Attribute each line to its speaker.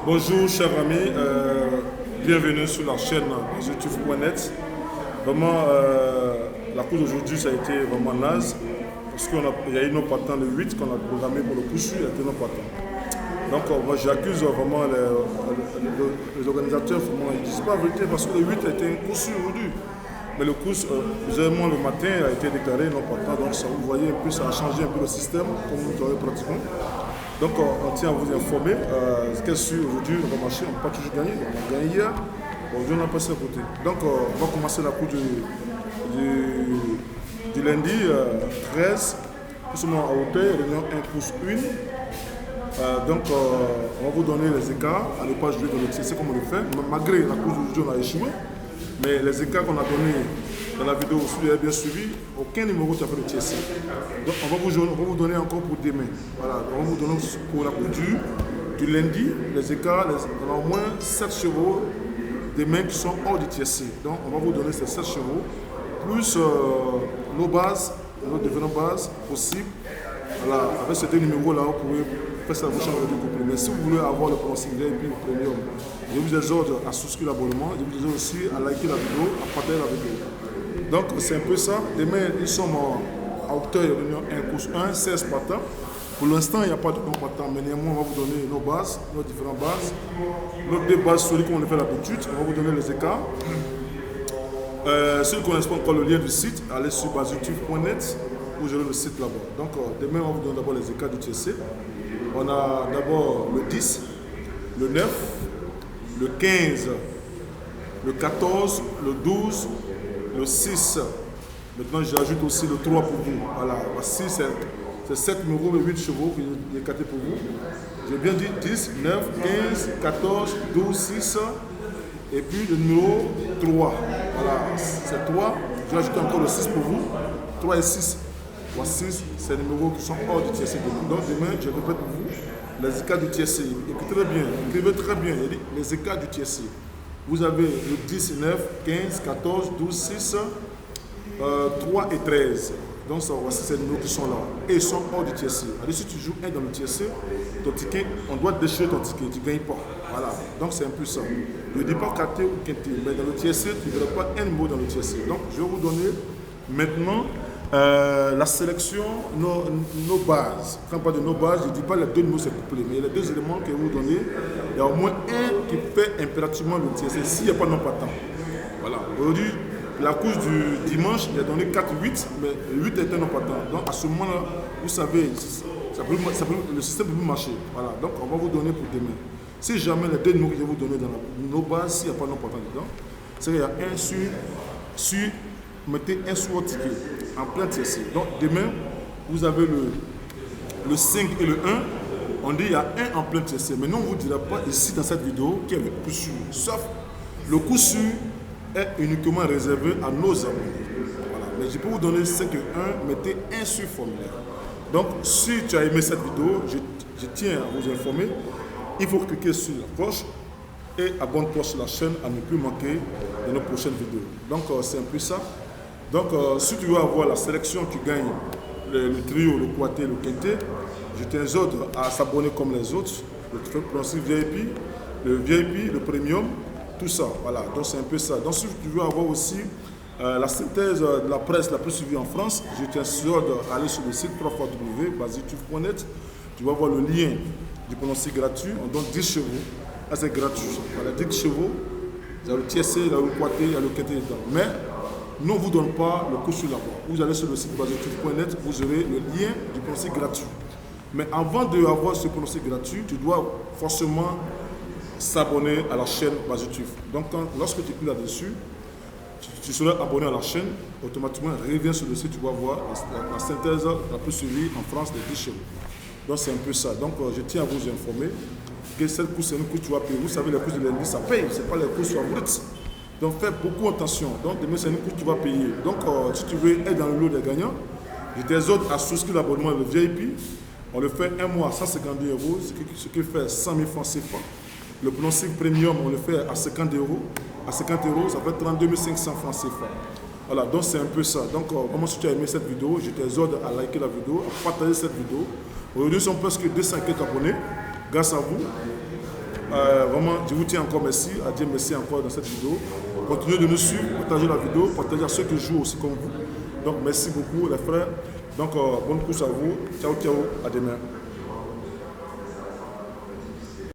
Speaker 1: Bonjour chers amis, bienvenue sur la chaîne youtube.net. Vraiment, la course d'aujourd'hui ça a été vraiment naze parce qu'il y a eu nos partants le 8 qu'on a programmé pour le coup sûr, il y a été nos partants. Donc moi j'accuse vraiment les organisateurs, vraiment, ils ne disent pas la vérité parce que le 8 a été un coup sûr aujourd'hui. Mais le coup, généralement le matin a été déclaré non partant, donc ça, vous voyez un peu, ça a changé un peu le système, comme vous le pratiquement. Donc on tient à vous informer, ce qu'est sûr aujourd'hui, on va marcher, on n'a pas toujours gagné, on a gagné hier, aujourd'hui on a passé à côté. Donc on va commencer la course du lundi 13, plus ou moins à hauteur, réunion 1 course 1. Donc on va vous donner les écarts à ne pas jouer dans le TSC comme on le fait, malgré la course d'aujourd'hui on a échoué. Mais les écarts qu'on a donnés dans la vidéo, si vous avez bien suivi, aucun numéro n'a fait le TSC. Donc on va vous donner encore pour demain. Voilà, on va vous donner pour la course du lundi, les écarts, on a au moins 7 chevaux demain qui sont hors du TSC. Donc on va vous donner ces 7 chevaux, plus nos bases, nos différentes bases possibles. Voilà, avec ces deux numéros-là, vous pouvez faire ça à vous changer de couple. Mais si vous voulez avoir le pronostic VIP, le premium, je vous exhorte à souscrire l'abonnement, je vous exhorte aussi à liker la vidéo, à partager la vidéo. Donc c'est un peu ça. Demain, nous sommes à hauteur de réunion 1 course 1, 16 partants. Pour l'instant, il n'y a pas de non partants, mais néanmoins, on va vous donner nos bases, nos différentes bases. Nos deux bases solides comme on le fait d'habitude, on va vous donner les écarts. Ceux qui ne connaissent pas encore le lien du site, allez sur baseyoutube.net où j'aurai le site là-bas. Donc demain, on va vous donner d'abord les écarts du TSC. On a d'abord le 10, le 9, le 15, le 14, le 12, le 6. Maintenant, j'ajoute aussi le 3 pour vous. Voilà, voici c'est 7 numéros, mais 8 chevaux que j'ai écartés pour vous. J'ai bien dit 10, 9, 15, 14, 12, 6. Et puis le numéro 3. Voilà, c'est 3. Je vais ajouter encore le 6 pour vous. 3 et 6. Voici ces numéros qui sont hors du TSC. Donc demain, je répète pour vous les écarts du TSC. Écoutez très bien, écrivez très bien les écarts du TSC. Vous avez le 10, 9, 15, 14, 12, 6, 3 et 13. Donc ça, voici ces numéros qui sont là. Et ils sont hors du TSC. Alors si tu joues un dans le TSC, ton ticket, on doit déchirer ton ticket, tu ne gagnes pas. Voilà, donc c'est un peu ça. Je ne dis pas quartier ou quinté, mais dans le TSC, tu ne verras pas un numéro dans le TSC. Donc je vais vous donner maintenant la sélection, nos bases. Quand on parle de nos bases, je ne dis pas les deux numéros c'est couplé, mais il y a les deux éléments que je vais vous donner. Il y a au moins un qui fait impérativement le TSC s'il n'y a pas non partant. Voilà. Aujourd'hui, la course du dimanche, il a donné 4-8, mais 8 était non partant. Donc à ce moment-là, vous savez, le système peut plus marcher. Voilà. Donc on va vous donner pour demain. Si jamais les deux numéros que je vais vous donner dans nos bases, s'il n'y a pas non partant dedans, c'est qu'il y a un sur mettez un sur votre ticket en plein TSC. Donc demain, vous avez le 5 et le 1. On dit il y a un en plein TSC. Mais nous, on ne vous dira pas ici dans cette vidéo qui est le coup sûr. Sauf le coup sûr est uniquement réservé à nos abonnés. Voilà. Mais je peux vous donner 5 et 1, mettez un sur formulaire. Donc si tu as aimé cette vidéo, je tiens à vous informer, il faut cliquer sur la cloche et abonne-toi sur la chaîne à ne plus manquer de nos prochaines vidéos. Donc c'est un peu ça. Donc si tu veux avoir la sélection qui gagne le trio, le quaté, le quinté, je t'exhorte à s'abonner comme les autres, le principe VIP, le premium, tout ça. Voilà, donc c'est un peu ça. Donc si tu veux avoir aussi la synthèse de la presse la plus suivie en France, je t'exhorte à aller sur le site www.baseyoutube.net. Tu vas voir le lien du pronostic gratuit. On donne 10 chevaux. Ah, c'est gratuit. Voilà, 10 chevaux. Il y a le TSC, il y a le quaté, il y a le quinté dedans. Mais nous, on ne vous donne pas le coup sur la voie. Vous allez sur le site baseyoutube.net, vous aurez le lien du pronostic gratuit. Mais avant d'avoir ce pronostic gratuit, tu dois forcément s'abonner à la chaîne Baseyoutube. Donc, lorsque tu cliques là-dessus, tu seras abonné à la chaîne, automatiquement, reviens sur le site, tu vas voir la synthèse la plus suivie en France des 10 chevaux. Donc, c'est un peu ça. Donc, je tiens à vous informer que cette course, c'est une course que tu vas payer. Vous savez, les courses de lundi, ça paye. Ce n'est pas les courses favorites. Donc faites beaucoup attention. Donc demain c'est une course que tu vas payer. Donc si tu veux être dans le lot des gagnants, je t'exhorte à souscrire l'abonnement le VIP. On le fait un mois à 152 euros, ce qui fait 100 000 francs CFA. Le pronostic premium, on le fait à 50 euros. À 50 euros, ça fait 32 500 francs CFA. Voilà, donc c'est un peu ça. Donc vraiment si tu as aimé cette vidéo, je t'exhorte à liker la vidéo, à partager cette vidéo. Aujourd'hui, nous sommes presque 204 abonnés. Grâce à vous. Vraiment, je vous tiens encore merci. À Dieu merci encore dans cette vidéo. Continuez de nous suivre, partagez la vidéo, partagez à ceux qui jouent aussi comme vous. Donc merci beaucoup les frères. Donc bonne course à vous. Ciao, ciao, à demain.